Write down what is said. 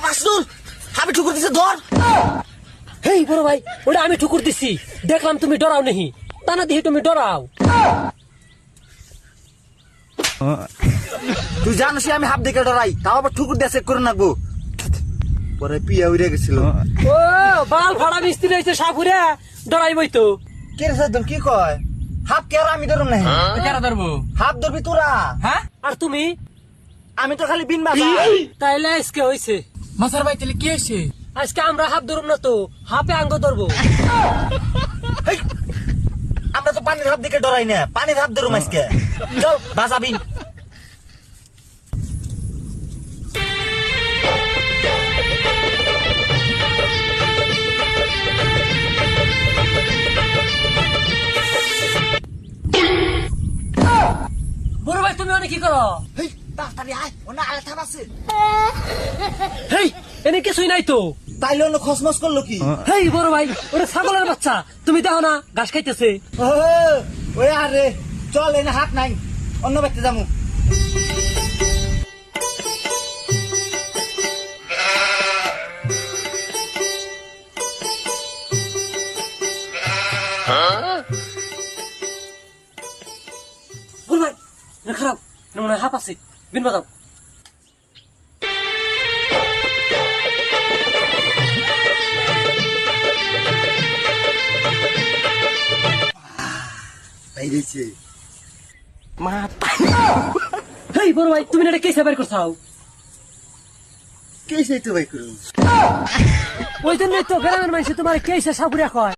মাসুল আমি ঠুকুর দিছে ধর। হেই বড় ভাই, ওটা আমি ঠুকুর দিছি, দেখলাম তুমি ডরাও নেহি, তা না দেখি তুমি ডরাও। তুই জানিস আমি হাফ দেখে ডরাই, তাও আবার ঠুকুর দিয়ে চেক করে রাখবো। পরে পিয়া উড়ে গেছিল। ও বাল ভাড়া মিস্ত্রি হয়েছে সাপুরে, ডরাইবই তো। কে রে সাদ্দুল কি কয়? হাফ কে আর আমি ধরুম নাই, কেন ধরবো? হাফ ধরবি তোরা। হ্যাঁ, আর তুমি? আমি তো খালি বিন বাজাই। তাইলে আজকে হয়েছে মাসার ভাই, তাহলে কি হয়েছে? আজকে আমরা হাফ ধরুম না তো, হাফে আঙ্গ ধরবো। হেই, আমরা তো পানির হাফ দিকে ডরাই না, পানির হাফ ধরুম আজকে। চল বাজাবি। বড় ভাই তুমি অনেক কি করো? হেই তাড়াতাড়ি আয়, ওনা আলে থাম আছে। হেই এনে কিছুই নাই তো। তাইলে অন্য খসমস করলো কি? হেই বড় ভাই, ওটা ছাগলের বাচ্চা, তুমি দেখো না ঘাস খাইতেছে। ও, ওই আরে চল, এনে হাত নাই, অন্য ব্যক্তি যাবো। বড় ভাই এটা খারাপ, মনে হয় হাফ আছে, বিন বাজাও। বাইরেছে মা। হেই বড় ভাই, তুমি এটা কেসে বের করছাও? কে সেই তো ভাই করুন? ওই জন্যই তো গ্রামের মানুষ তোমার কেসে সাপুরে কয়।